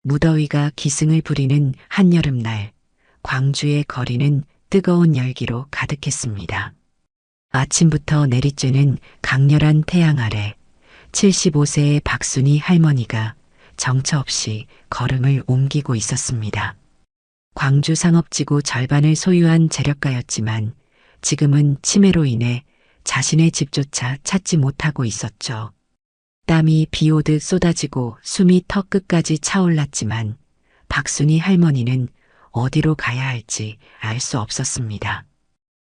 무더위가 기승을 부리는 한여름날, 광주의 거리는 뜨거운 열기로 가득했습니다. 아침부터 내리쬐는 강렬한 태양 아래 75세의 박순희 할머니가 정처 없이 걸음을 옮기고 있었습니다. 광주 상업지구 절반을 소유한 재력가였지만 지금은 치매로 인해 자신의 집조차 찾지 못하고 있었죠. 땀이 비 오듯 쏟아지고 숨이 턱 끝까지 차올랐지만 박순희 할머니는 어디로 가야 할지 알 수 없었습니다.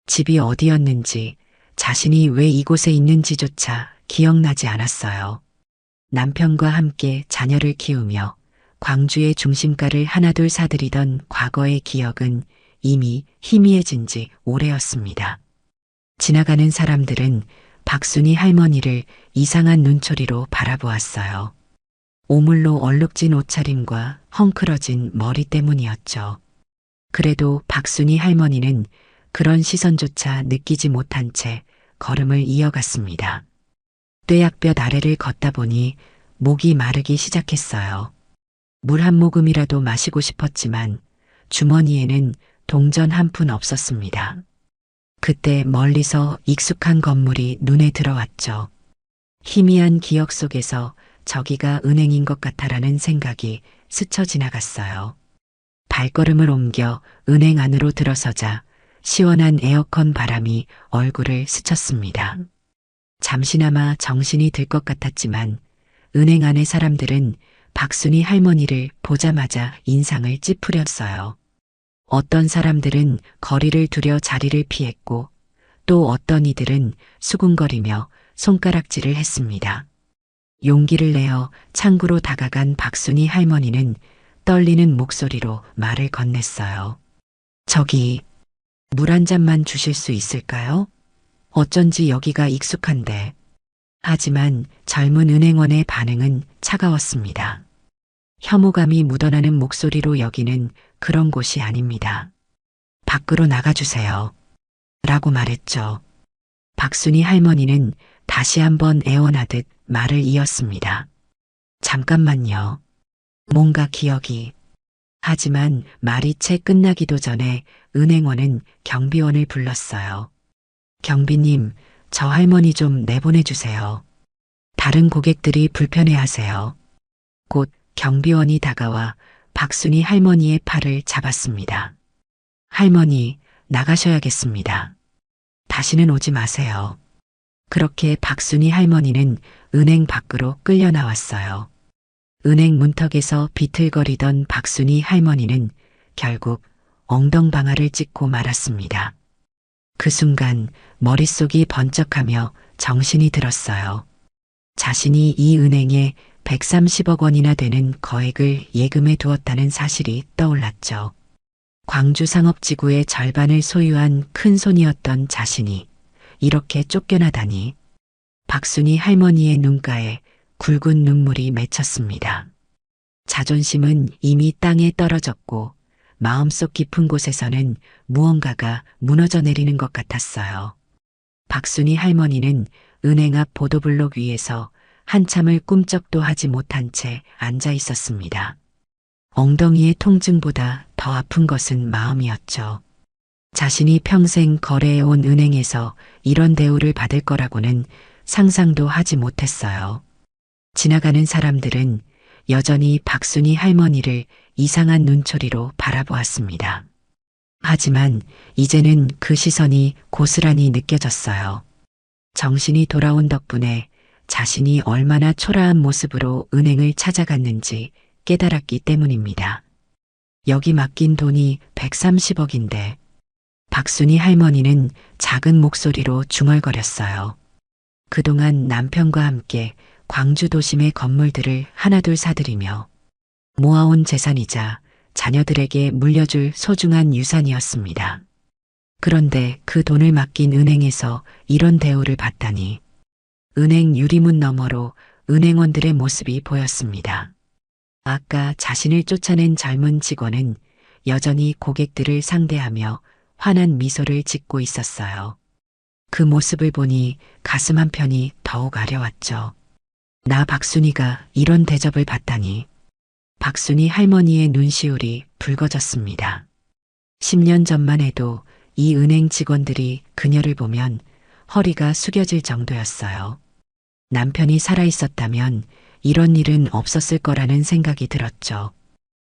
집이 어디였는지, 자신이 왜 이곳에 있는지조차 기억나지 않았어요. 남편과 함께 자녀를 키우며 광주의 중심가를 하나둘 사들이던 과거의 기억은 이미 희미해진 지 오래였습니다. 지나가는 사람들은 박순희 할머니를 이상한 눈초리로 바라보았어요. 오물로 얼룩진 옷차림과 헝클어진 머리 때문이었죠. 그래도 박순희 할머니는 그런 시선조차 느끼지 못한 채 걸음을 이어갔습니다. 뙤약볕 아래를 걷다 보니 목이 마르기 시작했어요. 물 한 모금이라도 마시고 싶었지만 주머니에는 동전 한 푼 없었습니다. 그때 멀리서 익숙한 건물이 눈에 들어왔죠. 희미한 기억 속에서 저기가 은행인 것 같아라는 생각이 스쳐 지나갔어요. 발걸음을 옮겨 은행 안으로 들어서자 시원한 에어컨 바람이 얼굴을 스쳤습니다. 잠시나마 정신이 들 것 같았지만 은행 안의 사람들은 박순희 할머니를 보자마자 인상을 찌푸렸어요. 어떤 사람들은 거리를 두려 자리를 피했고 또 어떤 이들은 수군거리며 손가락질을 했습니다. 용기를 내어 창구로 다가간 박순희 할머니는 떨리는 목소리로 말을 건넸어요. 저기, 물 한 잔만 주실 수 있을까요? 어쩐지 여기가 익숙한데. 하지만 젊은 은행원의 반응은 차가웠습니다. 혐오감이 묻어나는 목소리로 여기는 그런 곳이 아닙니다. 밖으로 나가주세요. 라고 말했죠. 박순희 할머니는 다시 한번 애원하듯 말을 이었습니다. 잠깐만요. 뭔가 기억이. 하지만 말이 채 끝나기도 전에 은행원은 경비원을 불렀어요. 경비님, 저 할머니 좀 내보내주세요. 다른 고객들이 불편해하세요. 곧 경비원이 다가와 박순희 할머니의 팔을 잡았습니다. 할머니, 나가셔야겠습니다. 다시는 오지 마세요. 그렇게 박순희 할머니는 은행 밖으로 끌려 나왔어요. 은행 문턱에서 비틀거리던 박순희 할머니는 결국 엉덩방아를 찍고 말았습니다. 그 순간 머릿속이 번쩍하며 정신이 들었어요. 자신이 이 은행에 130억 원이나 되는 거액을 예금해 두었다는 사실이 떠올랐죠. 광주 상업지구의 절반을 소유한 큰손이었던 자신이 이렇게 쫓겨나다니. 박순희 할머니의 눈가에 굵은 눈물이 맺혔습니다. 자존심은 이미 땅에 떨어졌고 마음속 깊은 곳에서는 무언가가 무너져 내리는 것 같았어요. 박순희 할머니는 은행 앞 보도블록 위에서 한참을 꿈쩍도 하지 못한 채 앉아 있었습니다. 엉덩이의 통증보다 더 아픈 것은 마음이었죠. 자신이 평생 거래해온 은행에서 이런 대우를 받을 거라고는 상상도 하지 못했어요. 지나가는 사람들은 여전히 박순희 할머니를 이상한 눈초리로 바라보았습니다. 하지만 이제는 그 시선이 고스란히 느껴졌어요. 정신이 돌아온 덕분에 자신이 얼마나 초라한 모습으로 은행을 찾아갔는지 깨달았기 때문입니다. 여기 맡긴 돈이 130억인데 박순희 할머니는 작은 목소리로 중얼거렸어요. 그동안 남편과 함께 광주 도심의 건물들을 하나둘 사들이며 모아온 재산이자 자녀들에게 물려줄 소중한 유산이었습니다. 그런데 그 돈을 맡긴 은행에서 이런 대우를 받다니. 은행 유리문 너머로 은행원들의 모습이 보였습니다. 아까 자신을 쫓아낸 젊은 직원은 여전히 고객들을 상대하며 환한 미소를 짓고 있었어요. 그 모습을 보니 가슴 한편이 더욱 아려왔죠. 나 박순희가 이런 대접을 받다니. 박순희 할머니의 눈시울이 붉어졌습니다. 10년 전만 해도 이 은행 직원들이 그녀를 보면 허리가 숙여질 정도였어요. 남편이 살아있었다면 이런 일은 없었을 거라는 생각이 들었죠.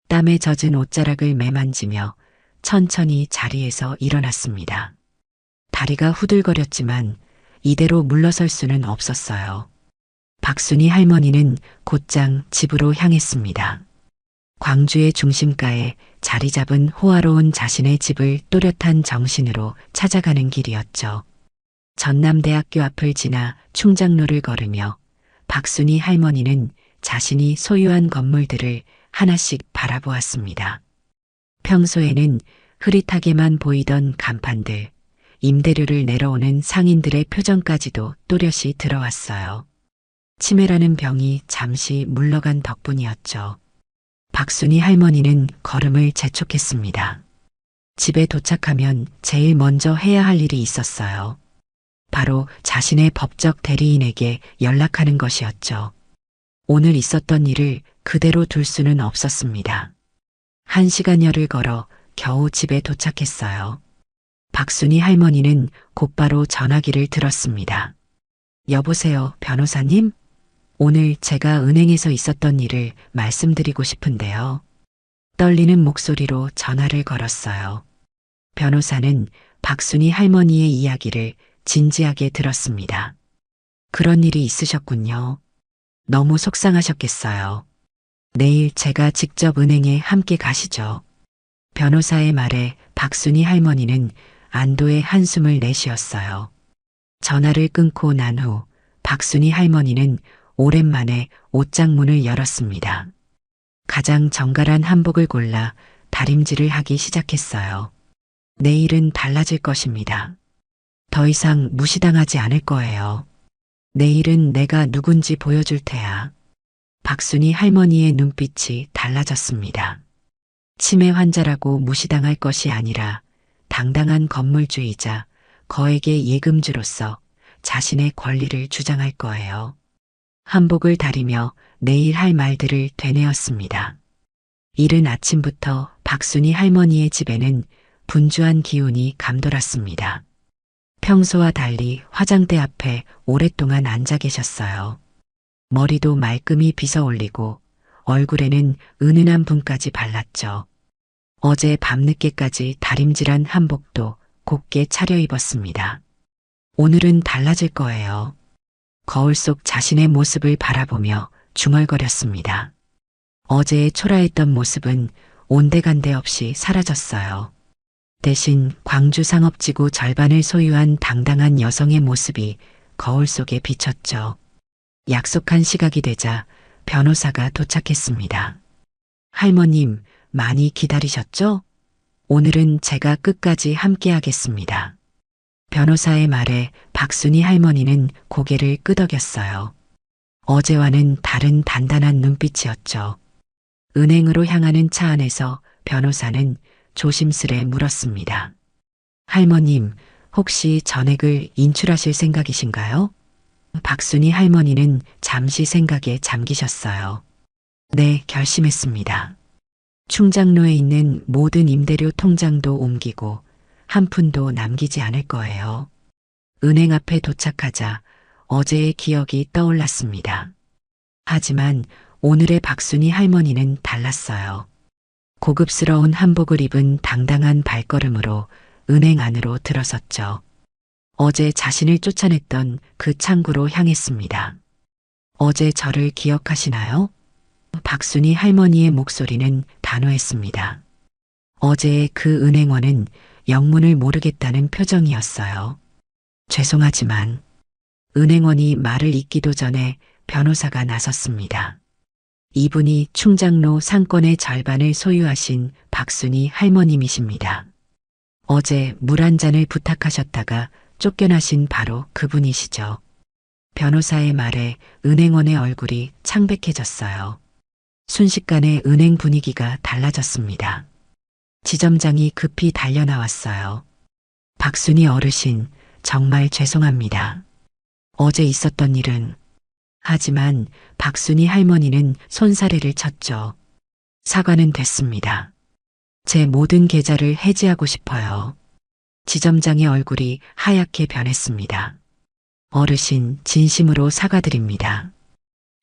땀에 젖은 옷자락을 매만지며 천천히 자리에서 일어났습니다. 다리가 후들거렸지만 이대로 물러설 수는 없었어요. 박순희 할머니는 곧장 집으로 향했습니다. 광주의 중심가에 자리 잡은 호화로운 자신의 집을 또렷한 정신으로 찾아가는 길이었죠. 전남대학교 앞을 지나 충장로를 걸으며 박순희 할머니는 자신이 소유한 건물들을 하나씩 바라보았습니다. 평소에는 흐릿하게만 보이던 간판들, 임대료를 내러오는 상인들의 표정까지도 또렷이 들어왔어요. 치매라는 병이 잠시 물러간 덕분이었죠. 박순희 할머니는 걸음을 재촉했습니다. 집에 도착하면 제일 먼저 해야 할 일이 있었어요. 바로 자신의 법적 대리인에게 연락하는 것이었죠. 오늘 있었던 일을 그대로 둘 수는 없었습니다. 1시간여를 걸어 겨우 집에 도착했어요. 박순희 할머니는 곧바로 전화기를 들었습니다. 여보세요, 변호사님? 오늘 제가 은행에서 있었던 일을 말씀드리고 싶은데요. 떨리는 목소리로 전화를 걸었어요. 변호사는 박순희 할머니의 이야기를 진지하게 들었습니다. 그런 일이 있으셨군요. 너무 속상하셨겠어요. 내일 제가 직접 은행에 함께 가시죠. 변호사의 말에 박순희 할머니는 안도의 한숨을 내쉬었어요. 전화를 끊고 난 후 박순희 할머니는 오랜만에 옷장 문을 열었습니다. 가장 정갈한 한복을 골라 다림질을 하기 시작했어요. 내일은 달라질 것입니다. 더 이상 무시당하지 않을 거예요. 내일은 내가 누군지 보여줄 테야. 박순희 할머니의 눈빛이 달라졌습니다. 치매 환자라고 무시당할 것이 아니라 당당한 건물주이자 거액의 예금주로서 자신의 권리를 주장할 거예요. 한복을 다리며 내일 할 말들을 되뇌었습니다. 이른 아침부터 박순희 할머니의 집에는 분주한 기운이 감돌았습니다. 평소와 달리 화장대 앞에 오랫동안 앉아 계셨어요. 머리도 말끔히 빗어 올리고 얼굴에는 은은한 분까지 발랐죠. 어제 밤늦게까지 다림질한 한복도 곱게 차려입었습니다. 오늘은 달라질 거예요. 거울 속 자신의 모습을 바라보며 중얼거렸습니다. 어제의 초라했던 모습은 온데간데 없이 사라졌어요. 대신 광주 상업지구 절반을 소유한 당당한 여성의 모습이 거울 속에 비쳤죠. 약속한 시각이 되자 변호사가 도착했습니다. 할머님, 많이 기다리셨죠? 오늘은 제가 끝까지 함께 하겠습니다. 변호사의 말에 박순희 할머니는 고개를 끄덕였어요. 어제와는 다른 단단한 눈빛이었죠. 은행으로 향하는 차 안에서 변호사는 조심스레 물었습니다. 할머님, 혹시 전액을 인출하실 생각이신가요? 박순희 할머니는 잠시 생각에 잠기셨어요. 네, 결심했습니다. 충장로에 있는 모든 임대료 통장도 옮기고 한 푼도 남기지 않을 거예요. 은행 앞에 도착하자 어제의 기억이 떠올랐습니다. 하지만 오늘의 박순희 할머니는 달랐어요. 고급스러운 한복을 입은 당당한 발걸음으로 은행 안으로 들어섰죠. 어제 자신을 쫓아냈던 그 창구로 향했습니다. 어제 저를 기억하시나요? 박순희 할머니의 목소리는 단호했습니다. 어제의 그 은행원은 영문을 모르겠다는 표정이었어요. 죄송하지만 은행원이 말을 잇기도 전에 변호사가 나섰습니다. 이분이 충장로 상권의 절반을 소유하신 박순희 할머님이십니다. 어제 물 한 잔을 부탁하셨다가 쫓겨나신 바로 그분이시죠. 변호사의 말에 은행원의 얼굴이 창백해졌어요. 순식간에 은행 분위기가 달라졌습니다. 지점장이 급히 달려나왔어요. 박순희 어르신, 정말 죄송합니다. 어제 있었던 일은... 하지만 박순희 할머니는 손사래를 쳤죠. 사과는 됐습니다. 제 모든 계좌를 해지하고 싶어요. 지점장의 얼굴이 하얗게 변했습니다. 어르신, 진심으로 사과드립니다.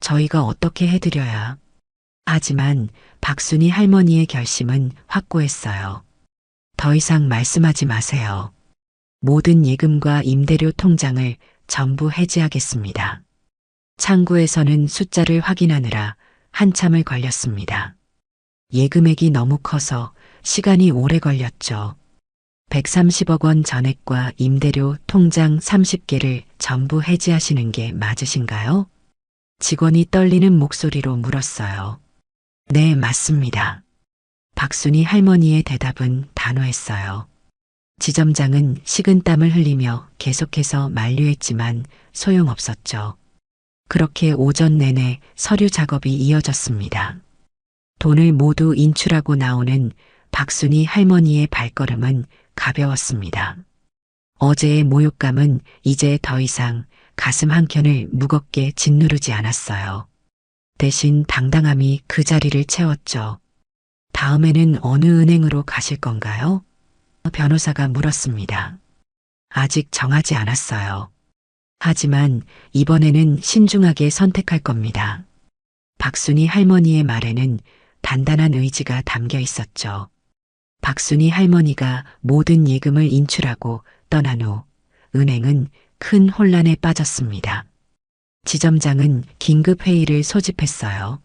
저희가 어떻게 해드려야. 하지만 박순이 할머니의 결심은 확고했어요. 더 이상 말씀하지 마세요. 모든 예금과 임대료 통장을 전부 해지하겠습니다. 창구에서는 숫자를 확인하느라 한참을 걸렸습니다. 예금액이 너무 커서 시간이 오래 걸렸죠. 130억 원 전액과 임대료 통장 30개를 전부 해지하시는 게 맞으신가요? 직원이 떨리는 목소리로 물었어요. 네, 맞습니다. 박순이 할머니의 대답은 단호했어요. 지점장은 식은땀을 흘리며 계속해서 만류했지만 소용없었죠. 그렇게 오전 내내 서류 작업이 이어졌습니다. 돈을 모두 인출하고 나오는 박순이 할머니의 발걸음은 가벼웠습니다. 어제의 모욕감은 이제 더 이상 가슴 한켠을 무겁게 짓누르지 않았어요. 대신 당당함이 그 자리를 채웠죠. 다음에는 어느 은행으로 가실 건가요? 변호사가 물었습니다. 아직 정하지 않았어요. 하지만 이번에는 신중하게 선택할 겁니다. 박순이 할머니의 말에는 단단한 의지가 담겨 있었죠. 박순이 할머니가 모든 예금을 인출하고 떠난 후 은행은 큰 혼란에 빠졌습니다. 지점장은 긴급 회의를 소집했어요.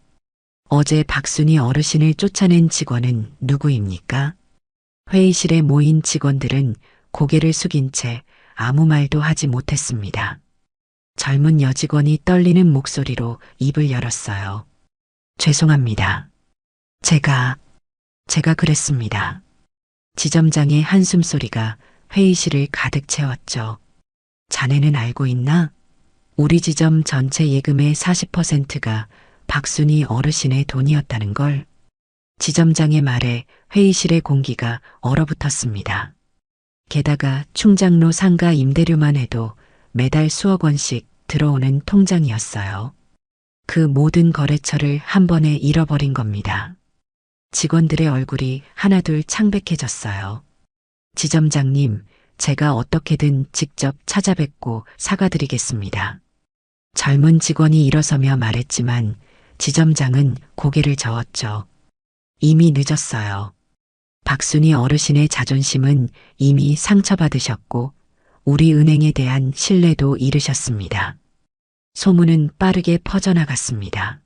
어제 박순이 어르신을 쫓아낸 직원은 누구입니까? 회의실에 모인 직원들은 고개를 숙인 채 아무 말도 하지 못했습니다. 젊은 여직원이 떨리는 목소리로 입을 열었어요. 죄송합니다. 제가 그랬습니다. 지점장의 한숨소리가 회의실을 가득 채웠죠. 자네는 알고 있나? 우리 지점 전체 예금의 40%가 박순이 어르신의 돈이었다는 걸. 지점장의 말에 회의실의 공기가 얼어붙었습니다. 게다가 충장로 상가 임대료만 해도 매달 수억 원씩 들어오는 통장이었어요. 그 모든 거래처를 한 번에 잃어버린 겁니다. 직원들의 얼굴이 하나둘 창백해졌어요. 지점장님, 제가 어떻게든 직접 찾아뵙고 사과드리겠습니다. 젊은 직원이 일어서며 말했지만 지점장은 고개를 저었죠. 이미 늦었어요. 박순이 어르신의 자존심은 이미 상처받으셨고 우리 은행에 대한 신뢰도 잃으셨습니다. 소문은 빠르게 퍼져나갔습니다.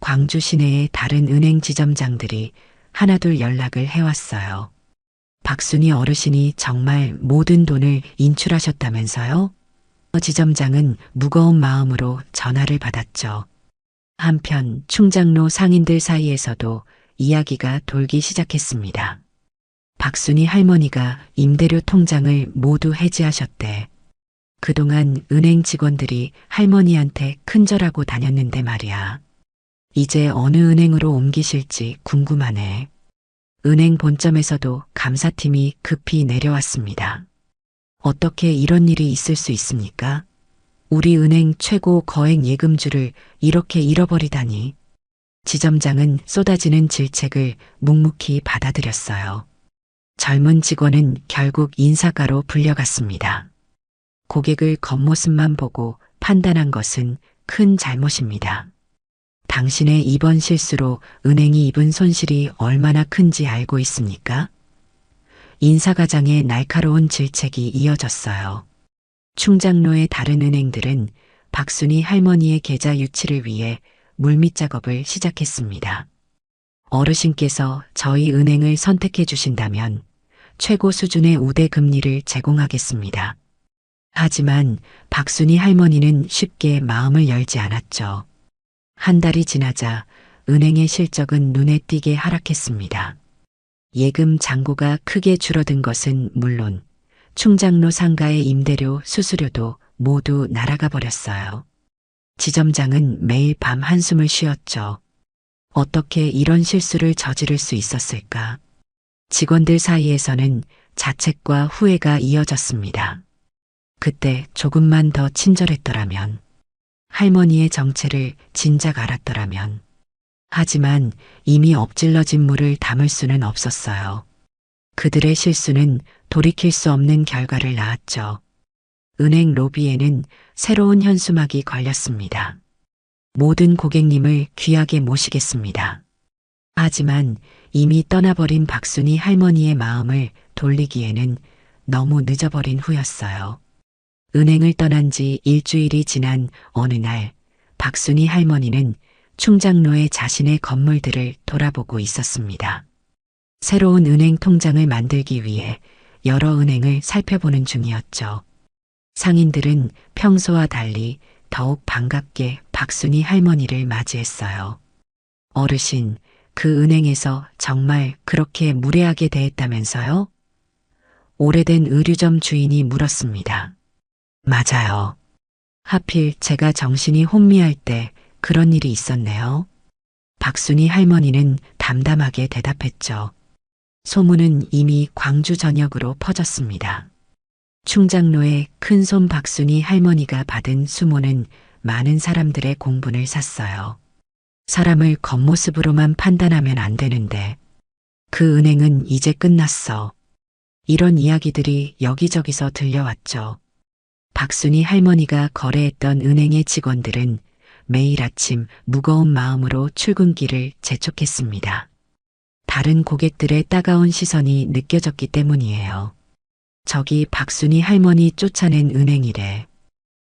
광주 시내의 다른 은행 지점장들이 하나둘 연락을 해왔어요. 박순이 어르신이 정말 모든 돈을 인출하셨다면서요? 지점장은 무거운 마음으로 전화를 받았죠. 한편 충장로 상인들 사이에서도 이야기가 돌기 시작했습니다. 박순이 할머니가 임대료 통장을 모두 해지하셨대. 그동안 은행 직원들이 할머니한테 큰절하고 다녔는데 말이야. 이제 어느 은행으로 옮기실지 궁금하네. 은행 본점에서도 감사팀이 급히 내려왔습니다. 어떻게 이런 일이 있을 수 있습니까? 우리 은행 최고 거액 예금주를 이렇게 잃어버리다니. 지점장은 쏟아지는 질책을 묵묵히 받아들였어요. 젊은 직원은 결국 인사가로 불려갔습니다. 고객을 겉모습만 보고 판단한 것은 큰 잘못입니다. 당신의 이번 실수로 은행이 입은 손실이 얼마나 큰지 알고 있습니까? 인사과장의 날카로운 질책이 이어졌어요. 충장로의 다른 은행들은 박순이 할머니의 계좌 유치를 위해 물밑 작업을 시작했습니다. 어르신께서 저희 은행을 선택해 주신다면 최고 수준의 우대 금리를 제공하겠습니다. 하지만 박순이 할머니는 쉽게 마음을 열지 않았죠. 한 달이 지나자 은행의 실적은 눈에 띄게 하락했습니다. 예금 잔고가 크게 줄어든 것은 물론 충장로 상가의 임대료, 수수료도 모두 날아가 버렸어요. 지점장은 매일 밤 한숨을 쉬었죠. 어떻게 이런 실수를 저지를 수 있었을까? 직원들 사이에서는 자책과 후회가 이어졌습니다. 그때 조금만 더 친절했더라면, 할머니의 정체를 진작 알았더라면, 하지만 이미 엎질러진 물을 담을 수는 없었어요. 그들의 실수는 돌이킬 수 없는 결과를 낳았죠. 은행 로비에는 새로운 현수막이 걸렸습니다. 모든 고객님을 귀하게 모시겠습니다. 하지만 이미 떠나버린 박순이 할머니의 마음을 돌리기에는 너무 늦어버린 후였어요. 은행을 떠난 지 일주일이 지난 어느 날, 박순이 할머니는 충장로에 자신의 건물들을 돌아보고 있었습니다. 새로운 은행 통장을 만들기 위해 여러 은행을 살펴보는 중이었죠. 상인들은 평소와 달리 더욱 반갑게 박순이 할머니를 맞이했어요. 어르신, 그 은행에서 정말 그렇게 무례하게 대했다면서요? 오래된 의류점 주인이 물었습니다. 맞아요. 하필 제가 정신이 혼미할 때 그런 일이 있었네요. 박순이 할머니는 담담하게 대답했죠. 소문은 이미 광주 전역으로 퍼졌습니다. 충장로의 큰손 박순이 할머니가 받은 수모는 많은 사람들의 공분을 샀어요. 사람을 겉모습으로만 판단하면 안 되는데 그 은행은 이제 끝났어. 이런 이야기들이 여기저기서 들려왔죠. 박순이 할머니가 거래했던 은행의 직원들은 매일 아침 무거운 마음으로 출근길을 재촉했습니다. 다른 고객들의 따가운 시선이 느껴졌기 때문이에요. 저기 박순이 할머니 쫓아낸 은행이래.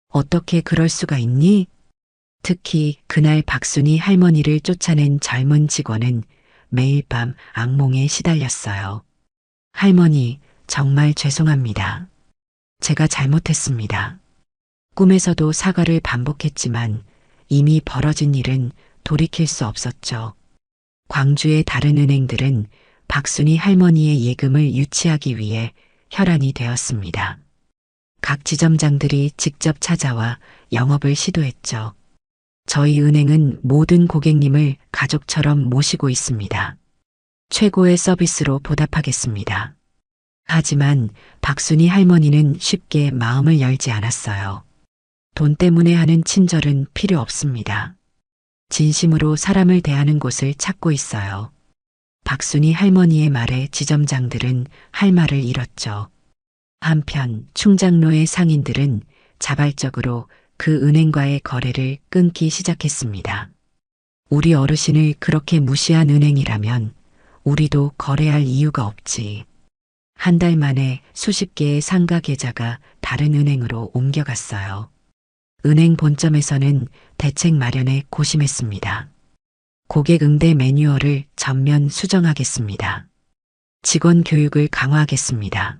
어떻게 그럴 수가 있니? 특히 그날 박순이 할머니를 쫓아낸 젊은 직원은 매일 밤 악몽에 시달렸어요. 할머니, 정말 죄송합니다. 제가 잘못했습니다. 꿈에서도 사과를 반복했지만 이미 벌어진 일은 돌이킬 수 없었죠. 광주의 다른 은행들은 박순이 할머니의 예금을 유치하기 위해 혈안이 되었습니다. 각 지점장들이 직접 찾아와 영업을 시도했죠. 저희 은행은 모든 고객님을 가족처럼 모시고 있습니다. 최고의 서비스로 보답하겠습니다. 하지만 박순이 할머니는 쉽게 마음을 열지 않았어요. 돈 때문에 하는 친절은 필요 없습니다. 진심으로 사람을 대하는 곳을 찾고 있어요. 박순이 할머니의 말에 지점장들은 할 말을 잃었죠. 한편 충장로의 상인들은 자발적으로 그 은행과의 거래를 끊기 시작했습니다. 우리 어르신을 그렇게 무시한 은행이라면 우리도 거래할 이유가 없지. 한 달 만에 수십 개의 상가 계좌가 다른 은행으로 옮겨갔어요. 은행 본점에서는 대책 마련에 고심했습니다. 고객 응대 매뉴얼을 전면 수정하겠습니다. 직원 교육을 강화하겠습니다.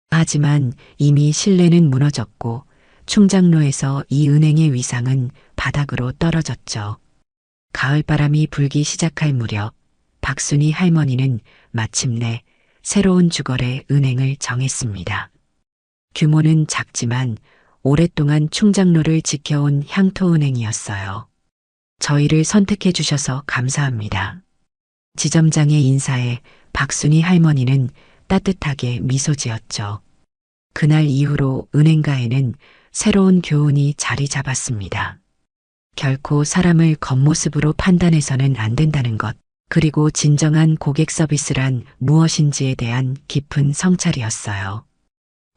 하지만 이미 신뢰는 무너졌고 충장로에서 이 은행의 위상은 바닥으로 떨어졌죠. 가을바람이 불기 시작할 무렵 박순이 할머니는 마침내 새로운 주거래 은행을 정했습니다. 규모는 작지만 오랫동안 충장로를 지켜온 향토은행이었어요. 저희를 선택해 주셔서 감사합니다. 지점장의 인사에 박순이 할머니는 따뜻하게 미소 지었죠. 그날 이후로 은행가에는 새로운 교훈이 자리 잡았습니다. 결코 사람을 겉모습으로 판단해서는 안 된다는 것, 그리고 진정한 고객 서비스란 무엇인지에 대한 깊은 성찰이었어요.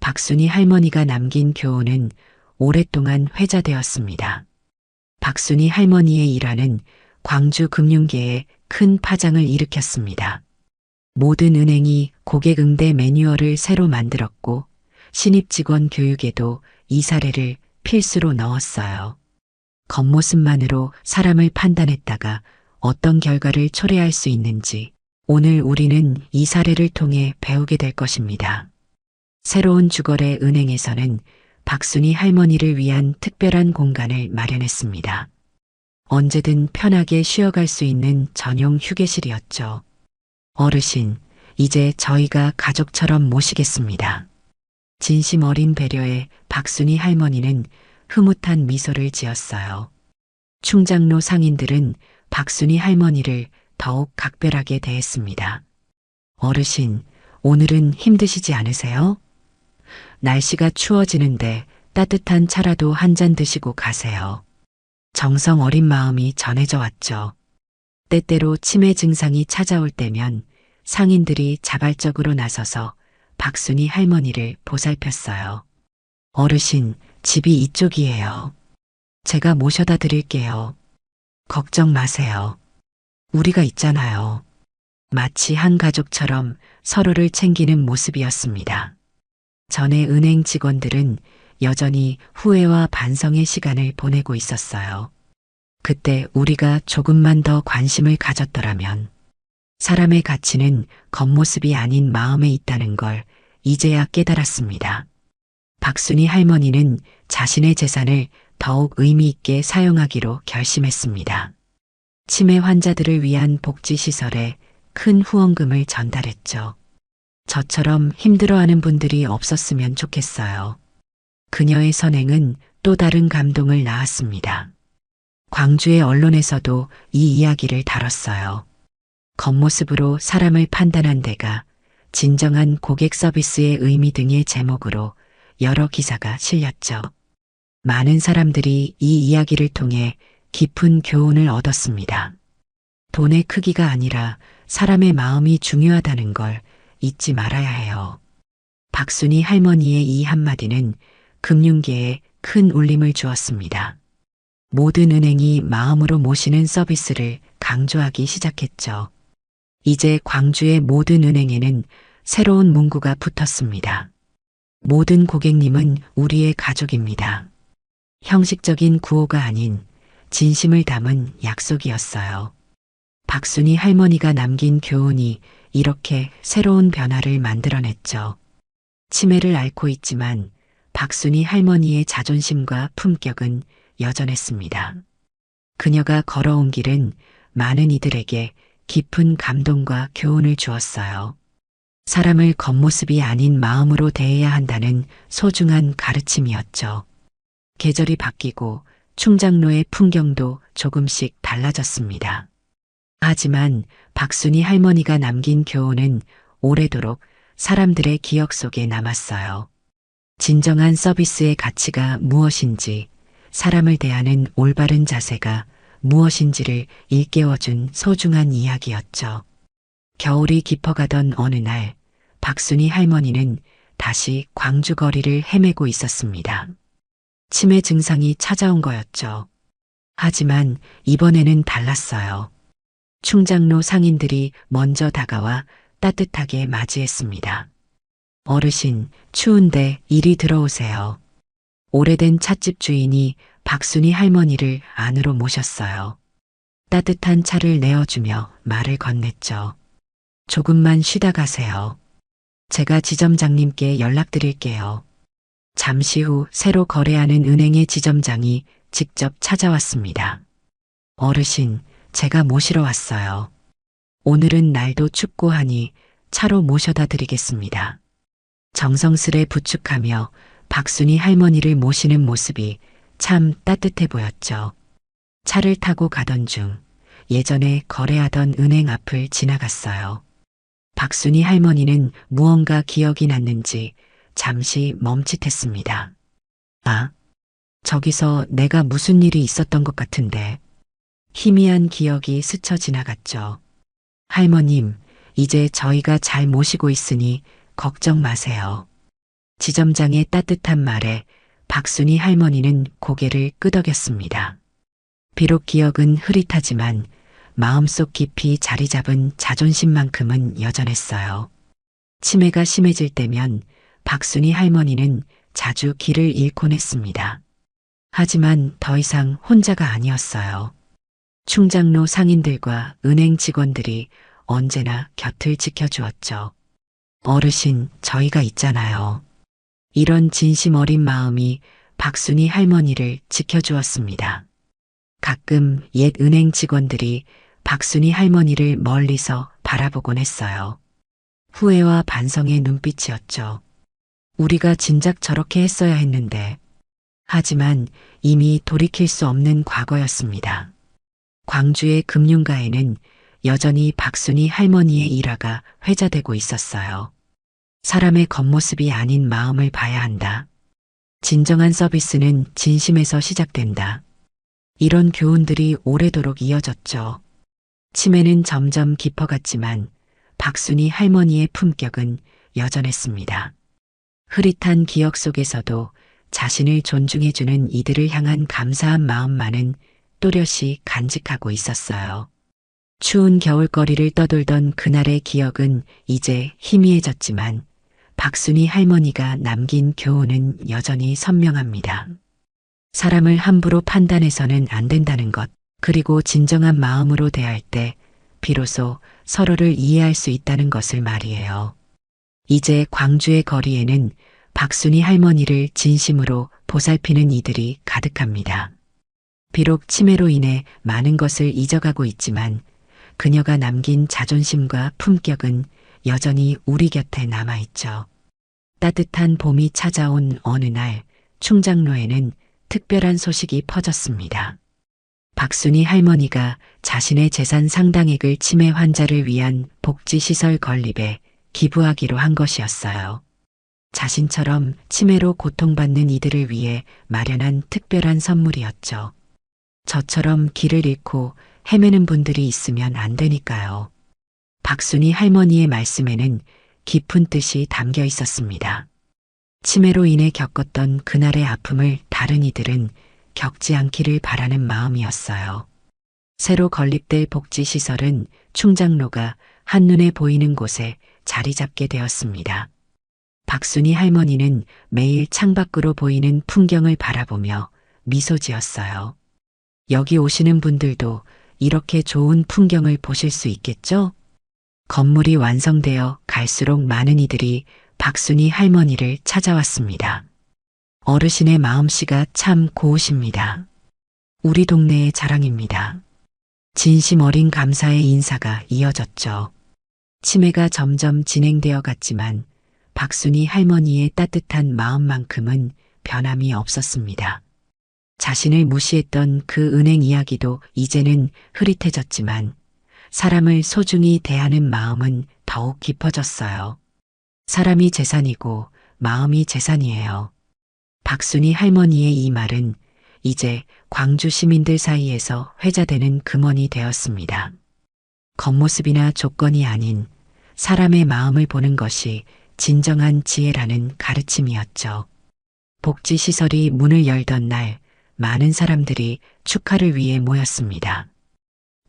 박순이 할머니가 남긴 교훈은 오랫동안 회자되었습니다. 박순이 할머니의 일화는 광주 금융계에 큰 파장을 일으켰습니다. 모든 은행이 고객 응대 매뉴얼을 새로 만들었고 신입 직원 교육에도 이 사례를 필수로 넣었어요. 겉모습만으로 사람을 판단했다가 어떤 결과를 초래할 수 있는지 오늘 우리는 이 사례를 통해 배우게 될 것입니다. 새로운 주거래 은행에서는 박순이 할머니를 위한 특별한 공간을 마련했습니다. 언제든 편하게 쉬어갈 수 있는 전용 휴게실이었죠. 어르신, 이제 저희가 가족처럼 모시겠습니다. 진심 어린 배려에 박순이 할머니는 흐뭇한 미소를 지었어요. 충장로 상인들은 박순이 할머니를 더욱 각별하게 대했습니다. 어르신, 오늘은 힘드시지 않으세요? 날씨가 추워지는데 따뜻한 차라도 한 잔 드시고 가세요. 정성 어린 마음이 전해져 왔죠. 때때로 치매 증상이 찾아올 때면 상인들이 자발적으로 나서서 박순이 할머니를 보살폈어요. 어르신, 집이 이쪽이에요. 제가 모셔다 드릴게요. 걱정 마세요. 우리가 있잖아요. 마치 한 가족처럼 서로를 챙기는 모습이었습니다. 전에 은행 직원들은 여전히 후회와 반성의 시간을 보내고 있었어요. 그때 우리가 조금만 더 관심을 가졌더라면 사람의 가치는 겉모습이 아닌 마음에 있다는 걸 이제야 깨달았습니다. 박순이 할머니는 자신의 재산을 더욱 의미 있게 사용하기로 결심했습니다. 치매 환자들을 위한 복지시설에 큰 후원금을 전달했죠. 저처럼 힘들어하는 분들이 없었으면 좋겠어요. 그녀의 선행은 또 다른 감동을 낳았습니다. 광주의 언론에서도 이 이야기를 다뤘어요. 겉모습으로 사람을 판단한 데가 진정한 고객 서비스의 의미 등의 제목으로 여러 기사가 실렸죠. 많은 사람들이 이 이야기를 통해 깊은 교훈을 얻었습니다. 돈의 크기가 아니라 사람의 마음이 중요하다는 걸 잊지 말아야 해요. 박순이 할머니의 이 한마디는 금융계에 큰 울림을 주었습니다. 모든 은행이 마음으로 모시는 서비스를 강조하기 시작했죠. 이제 광주의 모든 은행에는 새로운 문구가 붙었습니다. 모든 고객님은 우리의 가족입니다. 형식적인 구호가 아닌 진심을 담은 약속이었어요. 박순이 할머니가 남긴 교훈이 이렇게 새로운 변화를 만들어냈죠. 치매를 앓고 있지만 박순이 할머니의 자존심과 품격은 여전했습니다. 그녀가 걸어온 길은 많은 이들에게 깊은 감동과 교훈을 주었어요. 사람을 겉모습이 아닌 마음으로 대해야 한다는 소중한 가르침이었죠. 계절이 바뀌고 충장로의 풍경도 조금씩 달라졌습니다. 하지만 박순이 할머니가 남긴 교훈은 오래도록 사람들의 기억 속에 남았어요. 진정한 서비스의 가치가 무엇인지, 사람을 대하는 올바른 자세가 무엇인지를 일깨워준 소중한 이야기였죠. 겨울이 깊어가던 어느 날, 박순이 할머니는 다시 광주 거리를 헤매고 있었습니다. 치매 증상이 찾아온 거였죠. 하지만 이번에는 달랐어요. 충장로 상인들이 먼저 다가와 따뜻하게 맞이했습니다. 어르신, 추운데 이리 들어오세요. 오래된 찻집 주인이 박순이 할머니를 안으로 모셨어요. 따뜻한 차를 내어주며 말을 건넸죠. 조금만 쉬다 가세요. 제가 지점장님께 연락드릴게요. 잠시 후 새로 거래하는 은행의 지점장이 직접 찾아왔습니다. 어르신, 제가 모시러 왔어요. 오늘은 날도 춥고 하니 차로 모셔다 드리겠습니다. 정성스레 부축하며 박순이 할머니를 모시는 모습이 참 따뜻해 보였죠. 차를 타고 가던 중 예전에 거래하던 은행 앞을 지나갔어요. 박순이 할머니는 무언가 기억이 났는지 잠시 멈칫했습니다. 아, 저기서 내가 무슨 일이 있었던 것 같은데. 희미한 기억이 스쳐 지나갔죠. 할머님, 이제 저희가 잘 모시고 있으니 걱정 마세요. 지점장의 따뜻한 말에 박순이 할머니는 고개를 끄덕였습니다. 비록 기억은 흐릿하지만 마음속 깊이 자리 잡은 자존심만큼은 여전했어요. 치매가 심해질 때면 박순이 할머니는 자주 길을 잃곤 했습니다. 하지만 더 이상 혼자가 아니었어요. 충장로 상인들과 은행 직원들이 언제나 곁을 지켜주었죠. 어르신, 저희가 있잖아요. 이런 진심 어린 마음이 박순이 할머니를 지켜주었습니다. 가끔 옛 은행 직원들이 박순이 할머니를 멀리서 바라보곤 했어요. 후회와 반성의 눈빛이었죠. 우리가 진작 저렇게 했어야 했는데. 하지만 이미 돌이킬 수 없는 과거였습니다. 광주의 금융가에는 여전히 박순이 할머니의 일화가 회자되고 있었어요. 사람의 겉모습이 아닌 마음을 봐야 한다. 진정한 서비스는 진심에서 시작된다. 이런 교훈들이 오래도록 이어졌죠. 치매는 점점 깊어갔지만 박순이 할머니의 품격은 여전했습니다. 흐릿한 기억 속에서도 자신을 존중해주는 이들을 향한 감사한 마음만은 또렷이 간직하고 있었어요. 추운 겨울거리를 떠돌던 그날의 기억은 이제 희미해졌지만 박순이 할머니가 남긴 교훈은 여전히 선명합니다. 사람을 함부로 판단해서는 안 된다는 것, 그리고 진정한 마음으로 대할 때 비로소 서로를 이해할 수 있다는 것을 말이에요. 이제 광주의 거리에는 박순이 할머니를 진심으로 보살피는 이들이 가득합니다. 비록 치매로 인해 많은 것을 잊어가고 있지만 그녀가 남긴 자존심과 품격은 여전히 우리 곁에 남아있죠. 따뜻한 봄이 찾아온 어느 날 충장로에는 특별한 소식이 퍼졌습니다. 박순이 할머니가 자신의 재산 상당액을 치매 환자를 위한 복지시설 건립에 기부하기로 한 것이었어요. 자신처럼 치매로 고통받는 이들을 위해 마련한 특별한 선물이었죠. 저처럼 길을 잃고 헤매는 분들이 있으면 안 되니까요. 박순이 할머니의 말씀에는 깊은 뜻이 담겨 있었습니다. 치매로 인해 겪었던 그날의 아픔을 다른 이들은 겪지 않기를 바라는 마음이었어요. 새로 건립될 복지시설은 충장로가 한눈에 보이는 곳에 자리 잡게 되었습니다. 박순이 할머니는 매일 창밖으로 보이는 풍경을 바라보며 미소 지었어요. 여기 오시는 분들도 이렇게 좋은 풍경을 보실 수 있겠죠? 건물이 완성되어 갈수록 많은 이들이 박순이 할머니를 찾아왔습니다. 어르신의 마음씨가 참 고우십니다. 우리 동네의 자랑입니다. 진심 어린 감사의 인사가 이어졌죠. 치매가 점점 진행되어 갔지만 박순이 할머니의 따뜻한 마음만큼은 변함이 없었습니다. 자신을 무시했던 그 은행 이야기도 이제는 흐릿해졌지만 사람을 소중히 대하는 마음은 더욱 깊어졌어요. 사람이 재산이고 마음이 재산이에요. 박순이 할머니의 이 말은 이제 광주 시민들 사이에서 회자되는 금언이 되었습니다. 겉모습이나 조건이 아닌 사람의 마음을 보는 것이 진정한 지혜라는 가르침이었죠. 복지시설이 문을 열던 날 많은 사람들이 축하를 위해 모였습니다.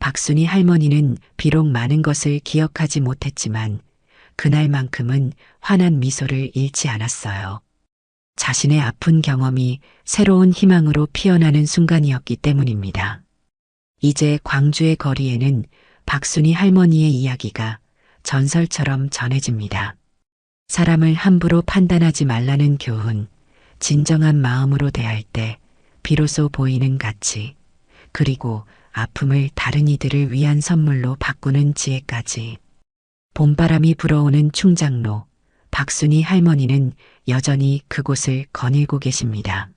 박순이 할머니는 비록 많은 것을 기억하지 못했지만 그날만큼은 환한 미소를 잃지 않았어요. 자신의 아픈 경험이 새로운 희망으로 피어나는 순간이었기 때문입니다. 이제 광주의 거리에는 박순이 할머니의 이야기가 전설처럼 전해집니다. 사람을 함부로 판단하지 말라는 교훈, 진정한 마음으로 대할 때 비로소 보이는 가치, 그리고 아픔을 다른 이들을 위한 선물로 바꾸는 지혜까지. 봄바람이 불어오는 충장로, 박순이 할머니는 여전히 그곳을 거닐고 계십니다.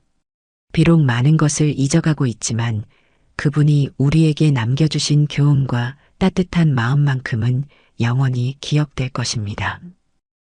비록 많은 것을 잊어가고 있지만 그분이 우리에게 남겨주신 교훈과 따뜻한 마음만큼은 영원히 기억될 것입니다.